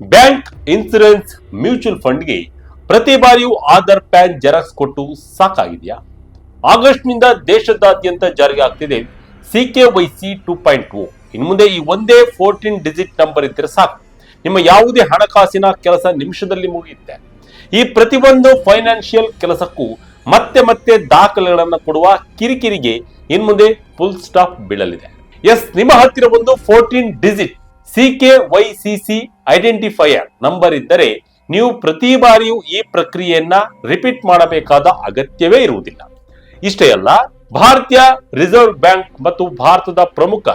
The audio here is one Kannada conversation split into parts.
ಬ್ಯಾಂಕ್, ಇನ್ಸೂರೆನ್ಸ್, ಮ್ಯೂಚುವಲ್ ಫಂಡ್ಗೆ ಪ್ರತಿ ಬಾರಿಯೂ ಆಧಾರ್ ಪ್ಯಾನ್ ಜೆರಾಕ್ಸ್ ಕೊಟ್ಟು ಸಾಕಾಗಿದೆಯಾ? ಆಗಸ್ಟ್ನಿಂದ ದೇಶದಾದ್ಯಂತ ಜಾರಿಗೆ ಆಗ್ತಿದೆ CKYC 2.0. ಇನ್ನು ಮುಂದೆ ಈ ಒಂದೇ 14 ಡಿಜಿಟ್ ನಂಬರ್ ಇದ್ದರೆ ಸಾಕು, ನಿಮ್ಮ ಯಾವುದೇ ಹಣಕಾಸಿನ ಕೆಲಸ ನಿಮಿಷದಲ್ಲಿ ಮುಗಿಯುತ್ತೆ. ಈ ಪ್ರತಿಯೊಂದು ಫೈನಾನ್ಷಿಯಲ್ ಕೆಲಸಕ್ಕೂ ಮತ್ತೆ ದಾಖಲೆಗಳನ್ನು ಕೊಡುವ ಕಿರಿಕಿರಿಗೆ ಇನ್ನು ಮುಂದೆ ಫುಲ್ ಸ್ಟಾಪ್ ಬೀಳಲಿದೆ. ಎಸ್, ನಿಮ್ಮ ಹತ್ತಿರ ಒಂದು 14 ಡಿಜಿಟ್ CKYCC ಐಡೆಂಟಿಫೈಯರ್ ನಂಬರ್ ಇದ್ದರೆ ನೀವು ಪ್ರತಿ ಬಾರಿಯೂ ಈ ಪ್ರಕ್ರಿಯೆಯನ್ನ ರಿಪೀಟ್ ಮಾಡಬೇಕಾದ ಅಗತ್ಯವೇ ಇರುವುದಿಲ್ಲ. ಇಷ್ಟೇ ಅಲ್ಲ, ಭಾರತೀಯ ರಿಸರ್ವ್ ಬ್ಯಾಂಕ್ ಮತ್ತು ಭಾರತದ ಪ್ರಮುಖ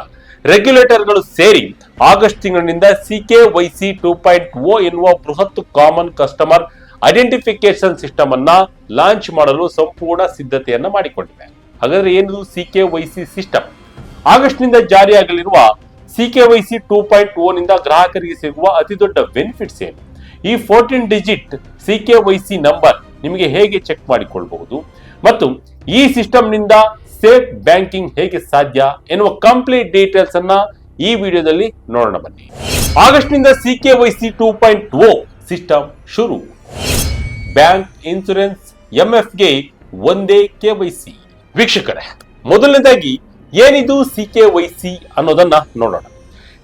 ರೆಗ್ಯುಲೇಟರ್ಗಳು ಸೇರಿ ಆಗಸ್ಟ್ ತಿಂಗಳಿನಿಂದ CKYC 2.0 ಎನ್ನುವ ಬೃಹತ್ ಕಾಮನ್ ಕಸ್ಟಮರ್ ಐಡೆಂಟಿಫಿಕೇಶನ್ ಸಿಸ್ಟಮ್ ಅನ್ನ ಲಾಂಚ್ ಮಾಡಲು ಸಂಪೂರ್ಣ ಸಿದ್ಧತೆಯನ್ನ ಮಾಡಿಕೊಂಡಿದೆ. ಹಾಗಾದ್ರೆ ಏನು CKYC ಸಿಸ್ಟಮ್? ಆಗಸ್ಟ್ ನಿಂದ ಜಾರಿಯಾಗಲಿರುವ CKYC 2.0 ನಿಂದ ಗ್ರಾಹಕರಿಗೆ ಸಿಗುವ ಅತಿ ದೊಡ್ಡ ಬೆನಿಫಿಟ್ಸ್ ಏನು? ಈ 14 ಡಿಜಿಟ್ CKYC ನಂಬರ್ ನಿಮಗೆ ಹೇಗೆ ಚೆಕ್ ಮಾಡಿಕೊಳ್ಳಬಹುದು ಮತ್ತು ಈ ಸಿಸ್ಟಮ್ ನಿಂದ ಸೇಫ್ ಬ್ಯಾಂಕಿಂಗ್ ಹೇಗೆ ಸಾಧ್ಯ ಎನ್ನುವ ಕಂಪ್ಲೀಟ್ ಡೀಟೇಲ್ಸ್ ಅನ್ನ ಈ ವಿಡಿಯೋದಲ್ಲಿ ನೋಡೋಣ ಬನ್ನಿ. ಆಗಸ್ಟ್ ನಿಂದ CKYC 2.0 ಸಿಸ್ಟಮ್ ಶುರು. ಬ್ಯಾಂಕ್, ಇನ್ಸೂರೆನ್ಸ್, MFಗೆ ಒಂದೇ KYC. ವೀಕ್ಷಕರೇ, ಮೊದಲನೇದಾಗಿ ಏನಿದು CKYC ಅನ್ನೋದನ್ನ ನೋಡೋಣ.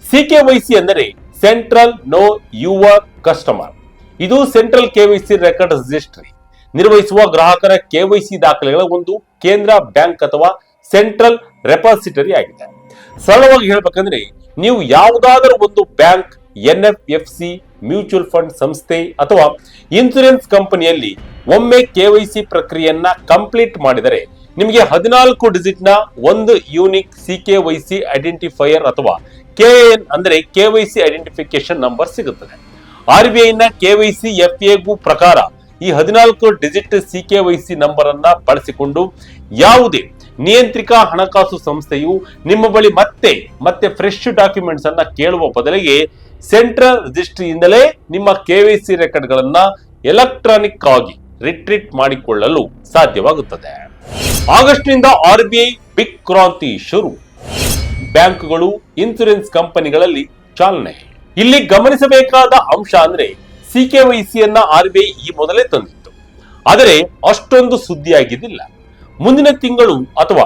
CKYC ಅಂದರೆ ಸೆಂಟ್ರಲ್ ನೋ ಯುವರ್ ಕಸ್ಟಮರ್. ಇದು ಸೆಂಟ್ರಲ್ KYC ರೆಕಾರ್ಡ್ ರಿಜಿಸ್ಟ್ರಿ ನಿರ್ವಹಿಸುವ ಗ್ರಾಹಕರ KYC ದಾಖಲೆಗಳ ಒಂದು ಕೇಂದ್ರ ಬ್ಯಾಂಕ್ ಅಥವಾ ಸೆಂಟ್ರಲ್ ರೆಪಾಸಿಟರಿ ಆಗಿದೆ. ಸರಳವಾಗಿ ಹೇಳ್ಬೇಕಂದ್ರೆ, ನೀವು ಯಾವುದಾದರೂ ಒಂದು ಬ್ಯಾಂಕ್, NFFC, ಮ್ಯೂಚುವಲ್ ಫಂಡ್ ಸಂಸ್ಥೆ ಅಥವಾ ಇನ್ಸೂರೆನ್ಸ್ ಕಂಪನಿಯಲ್ಲಿ ಒಮ್ಮೆ KYC ಪ್ರಕ್ರಿಯೆಯನ್ನ ಕಂಪ್ಲೀಟ್ ಮಾಡಿದರೆ ನಿಮಗೆ 14 ಡಿಜಿಟ್ ನ ಒಂದು ಯೂನಿಕ್ CKYC ಐಡೆಂಟಿಫೈಯರ್ ಅಥವಾ KN ಅಂದ್ರೆ KYC ಐಡೆಂಟಿಫಿಕೇಶನ್ ನಂಬರ್ ಸಿಗುತ್ತದೆ. RBI ನ KYC FAಗೂ ಪ್ರಕಾರ ಈ 14 ಡಿಜಿಟ್ CKYC ನಂಬರ್ ಅನ್ನ ಬಳಸಿಕೊಂಡು ಯಾವುದೇ ನಿಯಂತ್ರಿತ ಹಣಕಾಸು ಸಂಸ್ಥೆಯು ನಿಮ್ಮ ಬಳಿ ಮತ್ತೆ ಫ್ರೆಶ್ ಡಾಕ್ಯುಮೆಂಟ್ಸ್ ಅನ್ನ ಕೇಳುವ ಬದಲಿಗೆ ಸೆಂಟ್ರಲ್ ರಿಜಿಸ್ಟ್ರಿಯಿಂದಲೇ ನಿಮ್ಮ KYC ರೆಕಾರ್ಡ್ ಗಳನ್ನ ಎಲೆಕ್ಟ್ರಾನಿಕ್ ಆಗಿ ರಿಟ್ರೀಟ್ ಮಾಡಿಕೊಳ್ಳಲು ಸಾಧ್ಯವಾಗುತ್ತದೆ. ಆಗಸ್ಟ್ ನಿಂದ RBI ಬಿಗ್ ಕ್ರಾಂತಿ ಶುರು. ಬ್ಯಾಂಕ್ಗಳು, ಇನ್ಸೂರೆನ್ಸ್ ಕಂಪನಿಗಳಲ್ಲಿ ಚಾಲನೆ. ಇಲ್ಲಿ ಗಮನಿಸಬೇಕಾದ ಅಂಶ ಅಂದ್ರೆ CKYC ಯನ್ನ RBI ಈ ಮೊದಲೇ ತಂದಿತ್ತು, ಆದರೆ ಅಷ್ಟೊಂದು ಸುದ್ದಿಯಾಗಿದ್ದಿಲ್ಲ. ಮುಂದಿನ ತಿಂಗಳು ಅಥವಾ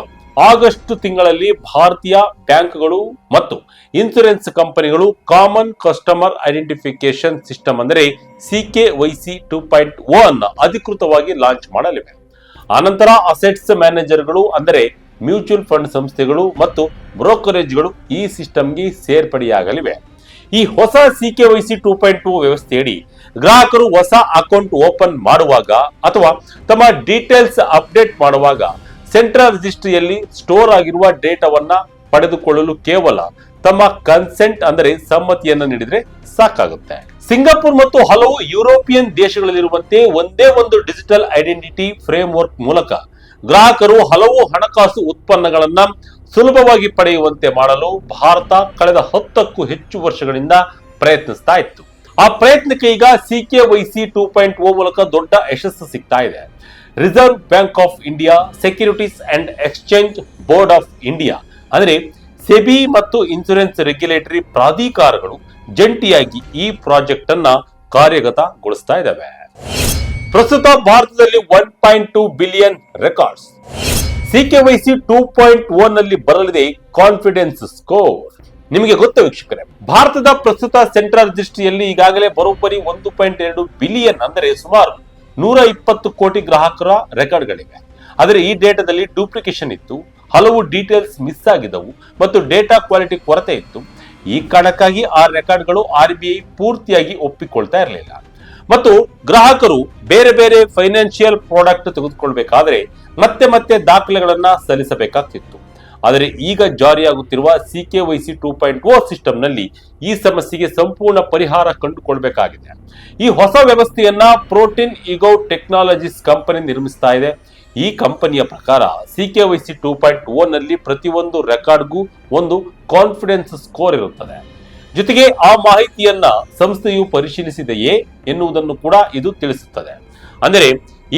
ಆಗಸ್ಟ್ ತಿಂಗಳಲ್ಲಿ ಭಾರತೀಯ ಬ್ಯಾಂಕ್ಗಳು ಮತ್ತು ಇನ್ಸೂರೆನ್ಸ್ ಕಂಪನಿಗಳು ಕಾಮನ್ ಕಸ್ಟಮರ್ ಐಡೆಂಟಿಫಿಕೇಶನ್ ಸಿಸ್ಟಮ್ ಅಂದರೆ CKYC 2.0 ಅನ್ನ ಅಧಿಕೃತವಾಗಿ ಲಾಂಚ್ ಮಾಡಲಿವೆ. ಆನಂತರ ಅಸೆಟ್ಸ್ ಮ್ಯಾನೇಜರ್ಗಳು ಅಂದರೆ ಮ್ಯೂಚುವಲ್ ಫಂಡ್ ಸಂಸ್ಥೆಗಳು ಮತ್ತು ಬ್ರೋಕರೇಜ್ಗಳು ಈ ಸಿಸ್ಟಮ್ಗೆ ಸೇರ್ಪಡೆಯಾಗಲಿವೆ. ಈ ಹೊಸ CKYC 2.0 ವ್ಯವಸ್ಥೆಯಡಿ ಗ್ರಾಹಕರು ಹೊಸ ಅಕೌಂಟ್ ಓಪನ್ ಮಾಡುವಾಗ ಅಥವಾ ತಮ್ಮ ಡೀಟೇಲ್ಸ್ ಅಪ್ಡೇಟ್ ಮಾಡುವಾಗ ಸೆಂಟ್ರಲ್ ರಿಜಿಸ್ಟ್ರಿಯಲ್ಲಿ ಸ್ಟೋರ್ ಆಗಿರುವ ಡೇಟಾವನ್ನ ಪಡೆದುಕೊಳ್ಳಲು ಕೇವಲ ತಮ್ಮ ಕನ್ಸೆಂಟ್ ಅಂದರೆ ಸಮ್ಮತಿಯನ್ನ ನೀಡಿದ್ರೆ ಸಾಕಾಗುತ್ತೆ. ಸಿಂಗಾಪುರ್ ಮತ್ತು ಹಲವು ಯುರೋಪಿಯನ್ ದೇಶಗಳಲ್ಲಿರುವಂತೆ ಒಂದೇ ಒಂದು ಡಿಜಿಟಲ್ ಐಡೆಂಟಿಟಿ ಫ್ರೇಮ್ ವರ್ಕ್ ಮೂಲಕ ಗ್ರಾಹಕರು ಹಲವು ಹಣಕಾಸು ಉತ್ಪನ್ನಗಳನ್ನ ಸುಲಭವಾಗಿ ಪಡೆಯುವಂತೆ ಮಾಡಲು ಭಾರತ ಕಳೆದ 10ಕ್ಕೂ ಹೆಚ್ಚು ವರ್ಷಗಳಿಂದ ಪ್ರಯತ್ನಿಸ್ತಾ ಇತ್ತು. ಆ ಪ್ರಯತ್ನಕ್ಕೆ ಈಗ CKYC 2.0 ಮೂಲಕ ದೊಡ್ಡ ಯಶಸ್ಸು ಸಿಗ್ತಾ ಇದೆ. Reserve bank of India, securities and exchange board of India ಅಂದ್ರೆ ಸೆಬಿ ಮತ್ತು ಇನ್ಸೂರೆನ್ಸ್ ರೆಗ್ಯುಲೇಟರಿ ಪ್ರಾಧಿಕಾರಗಳು ಜಂಟಿಯಾಗಿ ಈ ಪ್ರಾಜೆಕ್ಟ್ ಅನ್ನ ಕಾರ್ಯಗತಗೊಳಿಸ್ತಾ ಇದ್ದಾವೆ. ಪ್ರಸ್ತುತ ಭಾರತದಲ್ಲಿ 1.2 ಬಿಲಿಯನ್ ರೆಕಾರ್ಡ್ಸ್. CKYC 2.1 ನಲ್ಲಿ ಬರಲಿದೆ ಕಾನ್ಫಿಡೆನ್ಸ್ ಸ್ಕೋರ್. ನಿಮಗೆ ಗೊತ್ತಾ ವೀಕ್ಷಕರೇ, ಭಾರತದ ಪ್ರಸ್ತುತ ಸೆಂಟ್ರಲ್ ರಿಜಿಸ್ಟ್ರಿಯಲ್ಲಿ ಈಗಾಗಲೇ ಬರೋಬ್ಬರಿ 1.2 ಬಿಲಿಯನ್ ಅಂದರೆ ಸುಮಾರು 120 ಕೋಟಿ ಗ್ರಾಹಕರ ರೆಕಾರ್ಡ್ಗಳಿವೆ. ಆದರೆ ಈ ಡೇಟಾದಲ್ಲಿ ಡೂಪ್ಲಿಕೇಶನ್ ಇತ್ತು, ಹಲವು ಡೀಟೇಲ್ಸ್ ಮಿಸ್ ಆಗಿದ್ದವು ಮತ್ತು ಡೇಟಾ ಕ್ವಾಲಿಟಿ ಕೊರತೆ ಇತ್ತು. ಈ ಕಾರಣಕ್ಕಾಗಿ ಆ ರೆಕಾರ್ಡ್ಗಳು RBI ಪೂರ್ತಿಯಾಗಿ ಒಪ್ಪಿಕೊಳ್ತಾ ಇರಲಿಲ್ಲ ಮತ್ತು ಗ್ರಾಹಕರು ಬೇರೆ ಫೈನಾನ್ಷಿಯಲ್ ಪ್ರಾಡಕ್ಟ್ ತೆಗೆದುಕೊಳ್ಬೇಕಾದ್ರೆ ಮತ್ತೆ ದಾಖಲೆಗಳನ್ನ ಸಲ್ಲಿಸಬೇಕಾಗ್ತಿತ್ತು. ಆದರೆ ಈಗ ಜಾರಿಯಾಗುತ್ತಿರುವ CKYC 2.0 ಸಿಸ್ಟಮ್ ನಲ್ಲಿ ಈ ಸಮಸ್ಯೆಗೆ ಸಂಪೂರ್ಣ ಪರಿಹಾರ ಕಂಡುಕೊಳ್ಬೇಕಾಗಿದೆ. ಈ ಹೊಸ ವ್ಯವಸ್ಥೆಯನ್ನ ಪ್ರೋಟೀನ್ ಈಗೋ ಟೆಕ್ನಾಲಜೀಸ್ ಕಂಪನಿ ನಿರ್ಮಿಸ್ತಾ ಇದೆ. ಈ ಕಂಪನಿಯ ಪ್ರಕಾರ CKYC 2.0 ನಲ್ಲಿ ಪ್ರತಿಯೊಂದು ರೆಕಾರ್ಡ್ಗೂ ಒಂದು ಕಾನ್ಫಿಡೆನ್ಸ್ ಸ್ಕೋರ್ ಇರುತ್ತದೆ. ಜೊತೆಗೆ ಆ ಮಾಹಿತಿಯನ್ನ ಸಂಸ್ಥೆಯು ಪರಿಶೀಲಿಸಿದೆಯೇ ಎನ್ನುವುದನ್ನು ಕೂಡ ಇದು ತಿಳಿಸುತ್ತದೆ. ಅಂದರೆ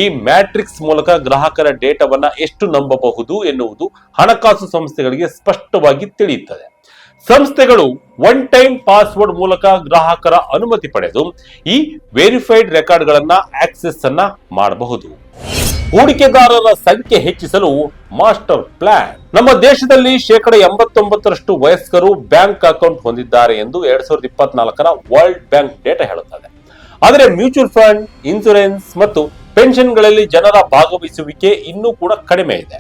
ಈ ಮ್ಯಾಟ್ರಿಕ್ಸ್ ಮೂಲಕ ಗ್ರಾಹಕರ ಡೇಟಾವನ್ನ ಎಷ್ಟು ನಂಬಬಹುದು ಎನ್ನುವುದು ಹಣಕಾಸು ಸಂಸ್ಥೆಗಳಿಗೆ ಸ್ಪಷ್ಟವಾಗಿ ತಿಳಿಯುತ್ತದೆ. ಸಂಸ್ಥೆಗಳು ಒನ್ ಟೈಮ್ ಪಾಸ್ವರ್ಡ್ ಮೂಲಕ ಗ್ರಾಹಕರ ಅನುಮತಿ ಪಡೆದು ಈ ವೆರಿಫೈಡ್ ರೆಕಾರ್ಡ್ಗಳನ್ನ ಆಕ್ಸೆಸ್ ಅನ್ನ ಮಾಡಬಹುದು. ಹೂಡಿಕೆದಾರರ ಸಂಖ್ಯೆ ಹೆಚ್ಚಿಸಲು ಮಾಸ್ಟರ್ ಪ್ಲಾನ್. ನಮ್ಮ ದೇಶದಲ್ಲಿ 89% ವಯಸ್ಕರು ಬ್ಯಾಂಕ್ ಅಕೌಂಟ್ ಹೊಂದಿದ್ದಾರೆ ಎಂದು 2024ರ ವರ್ಲ್ಡ್ ಬ್ಯಾಂಕ್ ಡೇಟಾ ಹೇಳುತ್ತದೆ. ಆದರೆ ಮ್ಯೂಚುವಲ್ ಫಂಡ್, ಇನ್ಸೂರೆನ್ಸ್ ಮತ್ತು ಪೆನ್ಷನ್ಗಳಲ್ಲಿ ಜನರ ಭಾಗವಹಿಸುವಿಕೆ ಇನ್ನೂ ಕೂಡ ಕಡಿಮೆ ಇದೆ.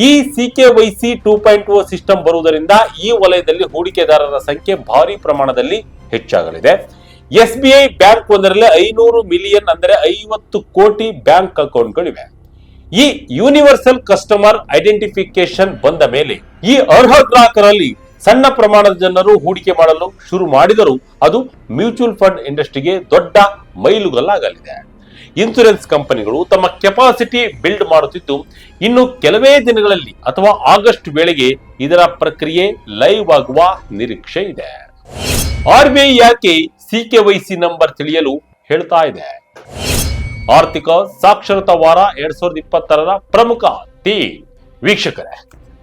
ಈ CKYC 2.0 ಸಿಸ್ಟಮ್ ಬರುವುದರಿಂದ ಈ ವಲಯದಲ್ಲಿ ಹೂಡಿಕೆದಾರರ ಸಂಖ್ಯೆ ಭಾರಿ ಪ್ರಮಾಣದಲ್ಲಿ ಹೆಚ್ಚಾಗಲಿದೆ. SBI ಬ್ಯಾಂಕ್ ಒಂದರಲ್ಲಿ 500 ಮಿಲಿಯನ್ ಅಂದರೆ 50 ಕೋಟಿ ಬ್ಯಾಂಕ್ ಅಕೌಂಟ್ಗಳಿವೆ. ಈ ಯೂನಿವರ್ಸಲ್ ಕಸ್ಟಮರ್ ಐಡೆಂಟಿಫಿಕೇಶನ್ ಬಂದ ಮೇಲೆ ಈ ಅರ್ಹ ಗ್ರಾಹಕರಲ್ಲಿ ಸಣ್ಣ ಪ್ರಮಾಣದ ಜನರು ಹೂಡಿಕೆ ಮಾಡಲು ಶುರು ಮಾಡಿದರೂ ಅದು ಮ್ಯೂಚುವಲ್ ಫಂಡ್ ಇಂಡಸ್ಟ್ರಿಗೆ ದೊಡ್ಡ ಮೈಲುಗಲ್ಲಾಗಲಿದೆ. ಇನ್ಸೂರೆನ್ಸ್ ಕಂಪನಿಗಳು ತಮ್ಮ ಕೆಪಾಸಿಟಿ ಬಿಲ್ಡ್ ಮಾಡುತ್ತಿದ್ದು ಇನ್ನು ಕೆಲವೇ ದಿನಗಳಲ್ಲಿ ಅಥವಾ ಆಗಸ್ಟ್ ವೇಳೆಗೆ ಇದರ ಪ್ರಕ್ರಿಯೆ ಲೈವ್ ಆಗುವ ನಿರೀಕ್ಷೆ ಇದೆ. RBI ಯಾಕೆ CKYC ನಂಬರ್ ತಿಳಿಯಲು ಹೇಳ್ತಾ ಇದೆ? ಆರ್ಥಿಕ ಸಾಕ್ಷರತಾ ವಾರ 2022ರ ಪ್ರಮುಖ ಥೀಮ್. ವೀಕ್ಷಕರೇ,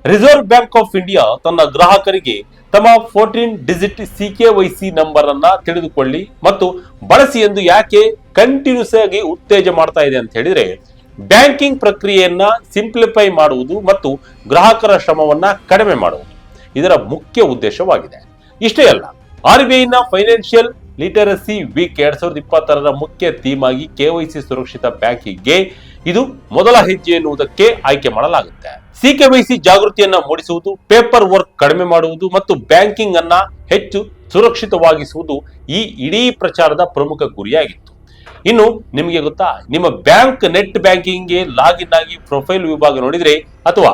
ರಿಸರ್ವ್ ಬ್ಯಾಂಕ್ ಆಫ್ ಇಂಡಿಯಾ ತನ್ನ ಗ್ರಾಹಕರಿಗೆ ತಮ್ಮ 14 ಡಿಜಿಟ್ CKYC ನಂಬರ್ ಅನ್ನ ತಿಳಿದುಕೊಳ್ಳಿ ಮತ್ತು ಬಳಸಿ ಎಂದು ಯಾಕೆ ಕಂಟಿನ್ಯೂಸ್ ಆಗಿ ಉತ್ತೇಜ ಮಾಡ್ತಾ ಇದೆ ಅಂತ ಹೇಳಿದ್ರೆ, ಬ್ಯಾಂಕಿಂಗ್ ಪ್ರಕ್ರಿಯೆಯನ್ನ ಸಿಂಪ್ಲಿಫೈ ಮಾಡುವುದು ಮತ್ತು ಗ್ರಾಹಕರ ಶ್ರಮವನ್ನ ಕಡಿಮೆ ಮಾಡುವುದು ಇದರ ಮುಖ್ಯ ಉದ್ದೇಶವಾಗಿದೆ. ಇಷ್ಟೇ ಅಲ್ಲ, RBI ನ ಫೈನಾನ್ಷಿಯಲ್ ಲಿಟರಸಿ ವೀಕ್ 2022ರ ಮುಖ್ಯ ಥೀಮ್ ಆಗಿ KYC ಸುರಕ್ಷಿತ ಬ್ಯಾಂಕಿಂಗ್ಗೆ ಇದು ಮೊದಲ ಹೆಜ್ಜೆ ಎನ್ನುವುದಕ್ಕೆ ಆಯ್ಕೆ ಮಾಡಲಾಗುತ್ತೆ. CKYC ಜಾಗೃತಿಯನ್ನ ಮೂಡಿಸುವುದು, ಪೇಪರ್ ವರ್ಕ್ ಕಡಿಮೆ ಮಾಡುವುದು ಮತ್ತು ಬ್ಯಾಂಕಿಂಗ್ ಅನ್ನ ಹೆಚ್ಚು ಸುರಕ್ಷಿತವಾಗಿಸುವುದು ಈ ಇಡೀ ಪ್ರಚಾರದ ಪ್ರಮುಖ ಗುರಿಯಾಗಿತ್ತು. ಇನ್ನು ನಿಮಗೆ ಗೊತ್ತಾ, ನಿಮ್ಮ ಬ್ಯಾಂಕ್ ನೆಟ್ ಬ್ಯಾಂಕಿಂಗ್ಗೆ ಲಾಗಿನ್ ಆಗಿ ಪ್ರೊಫೈಲ್ ವಿಭಾಗ ನೋಡಿದ್ರೆ ಅಥವಾ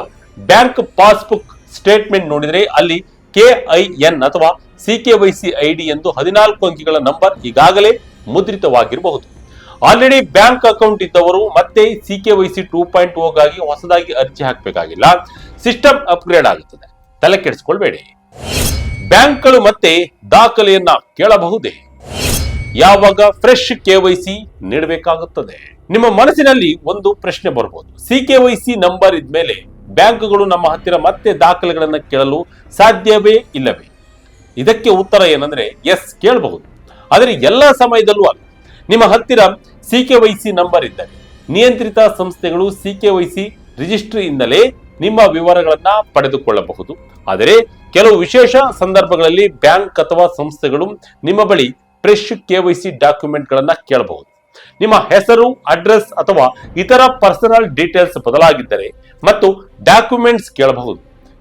ಬ್ಯಾಂಕ್ ಪಾಸ್ಬುಕ್ ಸ್ಟೇಟ್ಮೆಂಟ್ ನೋಡಿದ್ರೆ ಅಲ್ಲಿ KIN ಅಥವಾ CKYC ID ಎಂದು 14 ಅಂಕಿಗಳ ನಂಬರ್ ಈಗಾಗಲೇ ಮುದ್ರಿತವಾಗಿರಬಹುದು. ಆಲ್ರೆಡಿ ಬ್ಯಾಂಕ್ ಅಕೌಂಟ್ ಇದ್ದವರು ಮತ್ತೆ CKYC 2.0 ಗಾಗಿ ಹೊಸದಾಗಿ ಅರ್ಜಿ ಹಾಕಬೇಕಾಗಿಲ್ಲ. ಸಿಸ್ಟಮ್ ಅಪ್ಗ್ರೇಡ್ ಆಗುತ್ತದೆ, ತಲೆ ಕೆಡಿಸಿಕೊಳ್ಳಬೇಡಿ. ಬ್ಯಾಂಕ್ಗಳು ಮತ್ತೆ ದಾಖಲೆಯನ್ನ ಕೇಳಬಹುದೇ? ಯಾವಾಗ ಫ್ರೆಶ್ KYC ನೀಡಬೇಕಾಗುತ್ತದೆ? ನಿಮ್ಮ ಮನಸ್ಸಿನಲ್ಲಿ ಒಂದು ಪ್ರಶ್ನೆ ಬರಬಹುದು. CKYC ನಂಬರ್ ಇದ್ಮೇಲೆ ಬ್ಯಾಂಕ್ಗಳು ನಮ್ಮ ಹತ್ತಿರ ಮತ್ತೆ ದಾಖಲೆಗಳನ್ನ ಕೇಳಲು ಸಾಧ್ಯವೇ ಇಲ್ಲವೇ? ಇದಕ್ಕೆ ಉತ್ತರ ಏನಂದ್ರೆ ಎಸ್, ಕೇಳಬಹುದು. ಆದರೆ ಎಲ್ಲ ಸಮಯದಲ್ಲೂ ಅಲ್ಲ. ನಿಮ್ಮ ಹತ್ತಿರ CKYC ನಂಬರ್ ಇದ್ದರೆ ನಿಯಂತ್ರಿತ ಸಂಸ್ಥೆಗಳು CKYC ರಿಜಿಸ್ಟ್ರಿಯಿಂದಲೇ ನಿಮ್ಮ ವಿವರಗಳನ್ನ ಪಡೆದುಕೊಳ್ಳಬಹುದು. ಆದರೆ ಕೆಲವು ವಿಶೇಷ ಸಂದರ್ಭಗಳಲ್ಲಿ ಬ್ಯಾಂಕ್ ಅಥವಾ ಸಂಸ್ಥೆಗಳು ನಿಮ್ಮ ಬಳಿ ಫ್ರೆಶ್ KYC ಡಾಕ್ಯುಮೆಂಟ್ ಗಳನ್ನ ಕೇಳಬಹುದು. ನಿಮ್ಮ ಹೆಸರು, ಅಡ್ರೆಸ್ ಅಥವಾ ಇತರ ಪರ್ಸನಲ್ ಡೀಟೇಲ್ಸ್ ಬದಲಾಗಿದ್ದರೆ ಮತ್ತು ಡಾಕ್ಯುಮೆಂಟ್ಸ್ ಕೇಳಬಹುದು.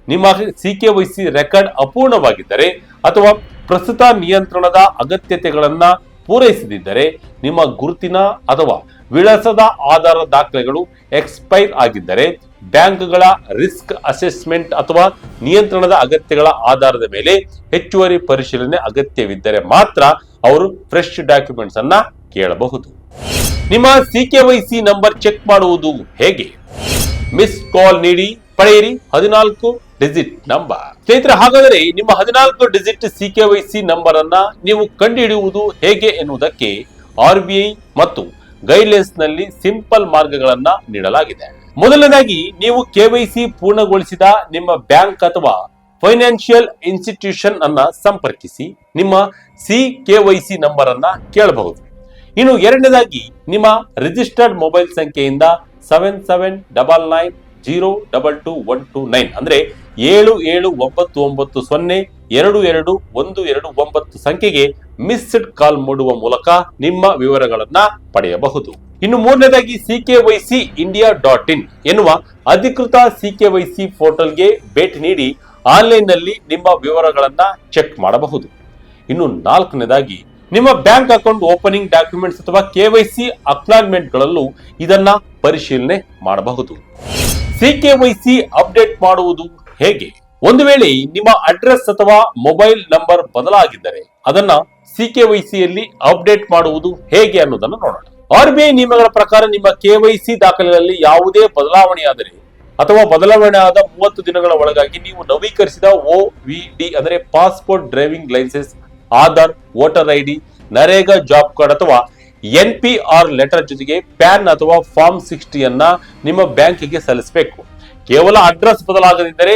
ನಿಮ್ಮ CKYC ರೆಕಾರ್ಡ್ ಅಪೂರ್ಣವಾಗಿದ್ದರೆ ಅಥವಾ ಪ್ರಸ್ತುತ ನಿಯಂತ್ರಣದ ಅಗತ್ಯತೆಗಳನ್ನ ಪೂರೈಸದಿದ್ದರೆ, ನಿಮ್ಮ ಗುರುತಿನ ಅಥವಾ ವಿಳಾಸದ ಆಧಾರ ದಾಖಲೆಗಳು ಎಕ್ಸ್ಪೈರ್ ಆಗಿದ್ದರೆ, ಬ್ಯಾಂಕ್ಗಳ ರಿಸ್ಕ್ ಅಸೆಸ್ಮೆಂಟ್ ಅಥವಾ ನಿಯಂತ್ರಣದ ಅಗತ್ಯಗಳ ಆಧಾರದ ಮೇಲೆ ಹೆಚ್ಚುವರಿ ಪರಿಶೀಲನೆ ಅಗತ್ಯವಿದ್ದರೆ ಮಾತ್ರ ಅವರು ಫ್ರೆಶ್ ಡಾಕ್ಯುಮೆಂಟ್ಸ್ ಅನ್ನ ಕೇಳಬಹುದು. ನಿಮ್ಮ CKYC ನಂಬರ್ ಚೆಕ್ ಮಾಡುವುದು ಹೇಗೆ? ಮಿಸ್ ಕಾಲ್ ನೀಡಿ ಪಡೆಯಿರಿ 14 ಡಿಜಿಟ್ ನಂಬರ್. ಸ್ನೇಹಿತರೆ, ಹಾಗಾದರೆ ನಿಮ್ಮ 14 ಡಿಜಿಟ್ CKYC ನಂಬರ್ ಅನ್ನ ನೀವು ಕಂಡುಹಿಡಿಯುವುದು ಹೇಗೆ ಎನ್ನುವುದಕ್ಕೆ RBI ಮತ್ತು ಗೈಡ್ಲೈನ್ಸ್ ನಲ್ಲಿ ಸಿಂಪಲ್ ಮಾರ್ಗಗಳನ್ನ ನೀಡಲಾಗಿದೆ. ಮೊದಲನೇದಾಗಿ, ನೀವು KYC ಪೂರ್ಣಗೊಳಿಸಿದ ನಿಮ್ಮ ಬ್ಯಾಂಕ್ ಅಥವಾ ಫೈನಾನ್ಷಿಯಲ್ ಇನ್ಸ್ಟಿಟ್ಯೂಷನ್ ಅನ್ನ ಸಂಪರ್ಕಿಸಿ ನಿಮ್ಮ CKYC ನಂಬರ್ ಅನ್ನ ಕೇಳಬಹುದು. ಇನ್ನು ಎರಡನೇದಾಗಿ, ನಿಮ್ಮ ರಿಜಿಸ್ಟರ್ಡ್ ಮೊಬೈಲ್ ಸಂಖ್ಯೆಯಿಂದ 7799022129 ಅಂದ್ರೆ 7799022129 ಸಂಖ್ಯೆಗೆ ಮಿಸ್ಡ್ ಕಾಲ್ ಮಾಡುವ ಮೂಲಕ ನಿಮ್ಮ ವಿವರಗಳನ್ನ ಪಡೆಯಬಹುದು. ಇನ್ನು ಮೂರನೇದಾಗಿ, CKYCindia.in ಎನ್ನುವ ಅಧಿಕೃತ CKYC ಪೋರ್ಟಲ್ಗೆ ಭೇಟಿ ನೀಡಿ ಆನ್ಲೈನ್ ನಲ್ಲಿ ನಿಮ್ಮ ವಿವರಗಳನ್ನ ಚೆಕ್ ಮಾಡಬಹುದು. ಇನ್ನು ನಾಲ್ಕನೇದಾಗಿ, ನಿಮ್ಮ ಬ್ಯಾಂಕ್ ಅಕೌಂಟ್ ಓಪನಿಂಗ್ ಡಾಕ್ಯುಮೆಂಟ್ಸ್ ಅಥವಾ KYC ಅಕ್ನಾಲೆಜ್ಮೆಂಟ್ ಗಳಲ್ಲೂ ಇದನ್ನ ಪರಿಶೀಲನೆ ಮಾಡಬಹುದು. CKYC ಅಪ್ಡೇಟ್ ಮಾಡುವುದು ಹೇಗೆ? ಒಂದು ವೇಳೆ ನಿಮ್ಮ ಅಡ್ರೆಸ್ ಅಥವಾ ಮೊಬೈಲ್ ನಂಬರ್ ಬದಲಾಗಿದ್ದರೆ ಅದನ್ನ CKYC ಯಲ್ಲಿ ಅಪ್ಡೇಟ್ ಮಾಡುವುದು ಹೇಗೆ ಅನ್ನೋದನ್ನು ನೋಡೋಣ. RBI ನಿಯಮಗಳ ಪ್ರಕಾರ ನಿಮ್ಮ KYC ದಾಖಲೆಗಳಲ್ಲಿ ಯಾವುದೇ ಬದಲಾವಣೆಯಾದರೆ ಅಥವಾ ಬದಲಾವಣೆ ಆದ 30 ದಿನಗಳ ಒಳಗಾಗಿ ನೀವು ನವೀಕರಿಸಿದ OVD ಅಂದರೆ passport, driving licence, Aadhaar, voter ID, NREGA job card ಅಥವಾ NPR ಲೆಟರ್ ಜೊತೆಗೆ ಪ್ಯಾನ್ ಅಥವಾ ಫಾರ್ಮ್ 60 ಅನ್ನ ನಿಮ್ಮ ಬ್ಯಾಂಕಿಗೆ ಸಲ್ಲಿಸಬೇಕು. ಕೇವಲ ಅಡ್ರೆಸ್ ಬದಲಾಗದಿದ್ದರೆ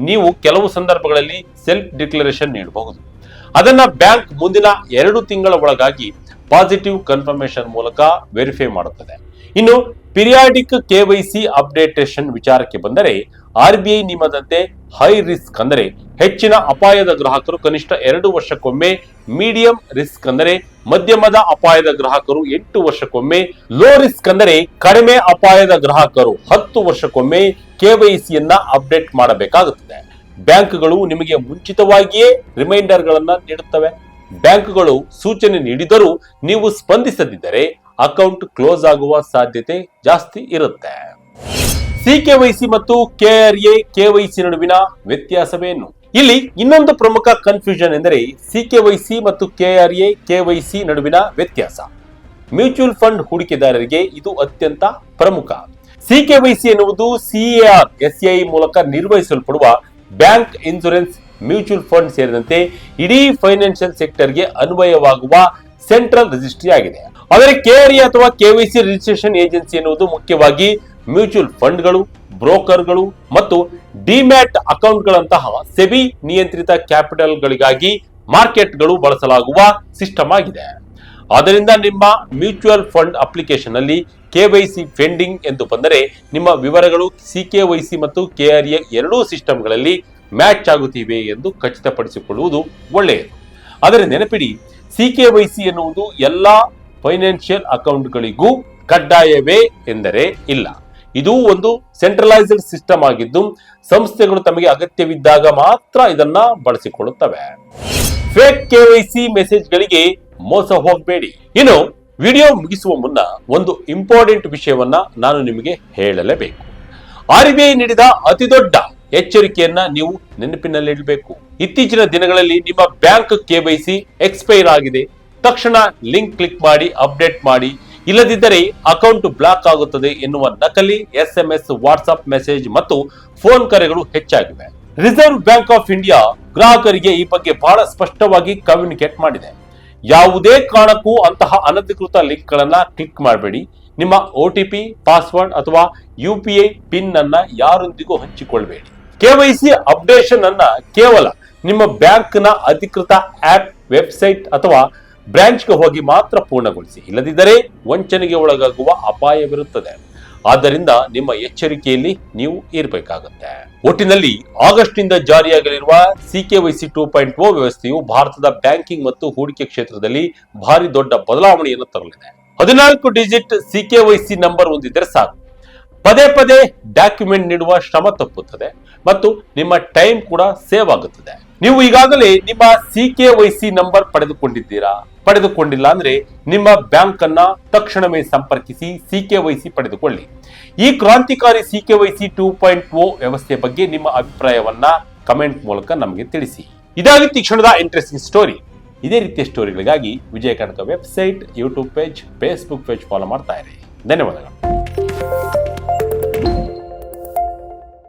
ನೀವು ಕೆಲವು ಸಂದರ್ಭಗಳಲ್ಲಿ ಸೆಲ್ಫ್ ಡಿಕ್ಲರೇಷನ್ ನೀಡಬಹುದು. ಅದನ್ನ ಬ್ಯಾಂಕ್ ಮುಂದಿನ 2 ತಿಂಗಳ ಒಳಗಾಗಿ ಪಾಸಿಟಿವ್ ಕನ್ಫರ್ಮೇಶನ್ ಮೂಲಕ ವೆರಿಫೈ ಮಾಡುತ್ತದೆ. ಇನ್ನು ಪಿರಿಯಾಡಿಕ್ ಕೆವೈಸಿ ಅಪ್ಡೇಟೇಷನ್ ವಿಚಾರಕ್ಕೆ ಬಂದರೆ RBI ನಿಯಮದಂತೆ ಹೈ ರಿಸ್ಕ್ ಅಂದರೆ ಹೆಚ್ಚಿನ ಅಪಾಯದ ಗ್ರಾಹಕರು ಕನಿಷ್ಠ 2 ವರ್ಷಕ್ಕೊಮ್ಮೆ, ಮೀಡಿಯಂ ರಿಸ್ಕ್ ಅಂದರೆ ಮಧ್ಯಮದ ಅಪಾಯದ ಗ್ರಾಹಕರು 8 ವರ್ಷಕ್ಕೊಮ್ಮೆ, ಲೋ ರಿಸ್ಕ್ ಅಂದರೆ ಕಡಿಮೆ ಅಪಾಯದ ಗ್ರಾಹಕರು 10 ವರ್ಷಕ್ಕೊಮ್ಮೆ ಕೆವೈಸಿಯನ್ನ ಅಪ್ಡೇಟ್ ಮಾಡಬೇಕಾಗುತ್ತದೆ. ಬ್ಯಾಂಕ್ಗಳು ನಿಮಗೆ ಮುಂಚಿತವಾಗಿಯೇ ರಿಮೈಂಡರ್ ಗಳನ್ನ ನೀಡುತ್ತವೆ. ಬ್ಯಾಂಕ್ಗಳು ಸೂಚನೆ ನೀಡಿದರೂ ನೀವು ಸ್ಪಂದಿಸದಿದ್ದರೆ ಅಕೌಂಟ್ ಕ್ಲೋಸ್ ಆಗುವ ಸಾಧ್ಯತೆ ಜಾಸ್ತಿ ಇರುತ್ತೆ. ಸಿಕೆವೈಸಿ ಮತ್ತು KRA ಕೆವೈಸಿ ನಡುವಿನ ವ್ಯತ್ಯಾಸವೇನು? ಇಲ್ಲಿ ಇನ್ನೊಂದು ಪ್ರಮುಖ ಕನ್ಫ್ಯೂಷನ್ ಎಂದರೆ ಸಿಕೆವೈಸಿ ಮತ್ತು KRA ಕೆವೈಸಿ ನಡುವಿನ ವ್ಯತ್ಯಾಸ. ಮ್ಯೂಚುವಲ್ ಫಂಡ್ ಹೂಡಿಕೆದಾರರಿಗೆ ಇದು ಅತ್ಯಂತ ಪ್ರಮುಖ. ಸಿಕೆವೈಸಿ ಎನ್ನುವುದು CAR SCI ಮೂಲಕ ನಿರ್ವಹಿಸಲ್ಪಡುವ ಬ್ಯಾಂಕ್, ಇನ್ಶೂರೆನ್ಸ್, ಮ್ಯೂಚುವಲ್ ಫಂಡ್ ಸೇರಿದಂತೆ ಇಡೀ ಫೈನಾನ್ಷಿಯಲ್ ಸೆಕ್ಟರ್ಗೆ ಅನ್ವಯವಾಗುವ ಸೆಂಟ್ರಲ್ ರಿಜಿಸ್ಟ್ರಿ ಆಗಿದೆ. ಆದರೆ KRA ಅಥವಾ ಕೆವೈಸಿ ರಿಜಿಸ್ಟ್ರೇಷನ್ ಏಜೆನ್ಸಿ ಎನ್ನುವುದು ಮುಖ್ಯವಾಗಿ ಮ್ಯೂಚುವಲ್ ಫಂಡ್ಗಳು, ಬ್ರೋಕರ್ಗಳು ಮತ್ತು ಡಿಮ್ಯಾಟ್ ಅಕೌಂಟ್ಗಳಂತಹ ಸೆಬಿ ನಿಯಂತ್ರಿತ ಕ್ಯಾಪಿಟಲ್ಗಳಿಗಾಗಿ ಮಾರ್ಕೆಟ್ಗಳು ಬಳಸಲಾಗುವ ಸಿಸ್ಟಮ್ ಆಗಿದೆ. ಆದ್ದರಿಂದ ನಿಮ್ಮ ಮ್ಯೂಚುವಲ್ ಫಂಡ್ ಅಪ್ಲಿಕೇಶನ್ ಅಲ್ಲಿ ಕೆವೈಸಿ ಪೆಂಡಿಂಗ್ ಎಂದು ಬಂದರೆ ನಿಮ್ಮ ವಿವರಗಳು ಸಿಕೆವೈಸಿ ಮತ್ತು KRA ಎರಡೂ ಸಿಸ್ಟಮ್ಗಳಲ್ಲಿ ಮ್ಯಾಚ್ ಆಗುತ್ತಿವೆ ಎಂದು ಖಚಿತಪಡಿಸಿಕೊಳ್ಳುವುದು ಒಳ್ಳೆಯದು. ಆದರೆ ನೆನಪಿಡಿ, ಸಿಕೆವೈಸಿ ಎನ್ನುವುದು ಎಲ್ಲಾ ಫೈನಾನ್ಷಿಯಲ್ ಅಕೌಂಟ್ಗಳಿಗೂ ಕಡ್ಡಾಯವೇ ಎಂದರೆ ಇಲ್ಲ. ಇದು ಒಂದು ಸೆಂಟ್ರಲೈಸ್ಡ್ ಸಿಸ್ಟಮ್ ಆಗಿದ್ದು ಸಂಸ್ಥೆಗಳು ತಮಗೆ ಅಗತ್ಯವಿದ್ದಾಗ ಮಾತ್ರ ಇದನ್ನ ಬಳಸಿಕೊಳ್ಳುತ್ತವೆ. ಫೇಕ್ ಕೆವೈಸಿ ಮೆಸೇಜ್ಗಳಿಗೆ ಮೋಸ ಹೋಗಬೇಡಿ. ಇನ್ನು ವಿಡಿಯೋ ಮುಗಿಸುವ ಮುನ್ನ ಒಂದು ಇಂಪಾರ್ಟೆಂಟ್ ವಿಷಯವನ್ನ ನಾನು ನಿಮಗೆ ಹೇಳಲೇಬೇಕು. RBI ನೀಡಿದ ಅತಿದೊಡ್ಡ ಎಚ್ಚರಿಕೆಯನ್ನ ನೀವು ನೆನಪಿನಲ್ಲಿಡಬೇಕು. ಇತ್ತೀಚಿನ ದಿನಗಳಲ್ಲಿ ನಿಮ್ಮ ಬ್ಯಾಂಕ್ ಕೆವೈಸಿ ಎಕ್ಸ್ಪೈರ್ ಆಗಿದೆ, ತಕ್ಷಣ ಲಿಂಕ್ ಕ್ಲಿಕ್ ಮಾಡಿ ಅಪ್ಡೇಟ್ ಮಾಡಿ, ಇಲ್ಲದಿದ್ದರೆ ಅಕೌಂಟ್ ಬ್ಲಾಕ್ ಆಗುತ್ತದೆ ಎನ್ನುವ ನಕಲಿ SMS, ವಾಟ್ಸ್ಆಪ್ ಮೆಸೇಜ್ ಮತ್ತು ಫೋನ್ ಕರೆಗಳು ಹೆಚ್ಚಾಗಿವೆ. ರಿಸರ್ವ್ ಬ್ಯಾಂಕ್ ಆಫ್ ಇಂಡಿಯಾ ಗ್ರಾಹಕರಿಗೆ ಈ ಬಗ್ಗೆ ಬಹಳ ಸ್ಪಷ್ಟವಾಗಿ ಕಮ್ಯುನಿಕೇಟ್ ಮಾಡಿದೆ. ಯಾವುದೇ ಕಾರಣಕ್ಕೂ ಅಂತಹ ಅನಧಿಕೃತ ಲಿಂಕ್ ಗಳನ್ನ ಕ್ಲಿಕ್ ಮಾಡಬೇಡಿ. ನಿಮ್ಮ OTP, ಪಾಸ್ವರ್ಡ್ ಅಥವಾ UPI ಪಿನ್ ಅನ್ನ ಯಾರೊಂದಿಗೂ ಹಂಚಿಕೊಳ್ಳಬೇಡಿ. ಕೆವೈಸಿ ಅಪ್ಡೇಷನ್ ಅನ್ನ ಕೇವಲ ನಿಮ್ಮ ಬ್ಯಾಂಕ್ ನ ಅಧಿಕೃತ ಆಪ್, ವೆಬ್ಸೈಟ್ ಅಥವಾ ಬ್ರಾಂಚ್ಗೆ ಹೋಗಿ ಮಾತ್ರ ಪೂರ್ಣಗೊಳಿಸಿ. ಇಲ್ಲದಿದ್ದರೆ ವಂಚನೆಗೆ ಒಳಗಾಗುವ ಅಪಾಯವಿರುತ್ತದೆ. ಆದ್ದರಿಂದ ನಿಮ್ಮ ಎಚ್ಚರಿಕೆಯಲ್ಲಿ ನೀವು ಇರಬೇಕಾಗುತ್ತೆ. ಒಟ್ಟಿನಲ್ಲಿ ಆಗಸ್ಟ್ ನಿಂದ ಜಾರಿಯಾಗಲಿರುವ ಸಿಕೆವೈಸಿ 2.0 ವ್ಯವಸ್ಥೆಯು ಭಾರತದ ಬ್ಯಾಂಕಿಂಗ್ ಮತ್ತು ಹೂಡಿಕೆ ಕ್ಷೇತ್ರದಲ್ಲಿ ಭಾರಿ ದೊಡ್ಡ ಬದಲಾವಣೆಯನ್ನು ತರಲಿದೆ. 14 ಡಿಜಿಟ್ ಸಿಕೆವೈಸಿ ನಂಬರ್ ಹೊಂದಿದ್ದರೆ ಸಾಕು. ಪದೇ ಪದೇ ಡಾಕ್ಯುಮೆಂಟ್ ನೀಡುವ ಶ್ರಮ ತಪ್ಪುತ್ತದೆ ಮತ್ತು ನಿಮ್ಮ ಟೈಮ್ ಕೂಡ ಸೇವ್ ಆಗುತ್ತದೆ. ನೀವು ಈಗಾಗಲೇ ನಿಮ್ಮ ಸಿಕೆವೈಸಿ ನಂಬರ್ ಪಡೆದುಕೊಂಡಿಲ್ಲ ಅಂದ್ರೆ ನಿಮ್ಮ ಬ್ಯಾಂಕ್ ಅನ್ನ ತಕ್ಷಣವೇ ಸಂಪರ್ಕಿಸಿ ಸಿಕೆವೈಸಿ ಪಡೆದುಕೊಳ್ಳಿ. ಈ ಕ್ರಾಂತಿಕಾರಿ ಸಿಕೆವೈಸಿ 2.0 ವ್ಯವಸ್ಥೆಯ ಬಗ್ಗೆ ನಿಮ್ಮ ಅಭಿಪ್ರಾಯವನ್ನ ಕಮೆಂಟ್ ಮೂಲಕ ನಮಗೆ ತಿಳಿಸಿ. ಇದಾಗಿತ್ತು ಈ ಕ್ಷಣದ ಇಂಟ್ರೆಸ್ಟಿಂಗ್ ಸ್ಟೋರಿ. ಇದೇ ರೀತಿಯ ಸ್ಟೋರಿಗಳಿಗಾಗಿ Vijaya Karnataka website, YouTube page, Facebook page follow ಮಾಡ್ತಾ ಇರಿ. ಧನ್ಯವಾದಗಳು.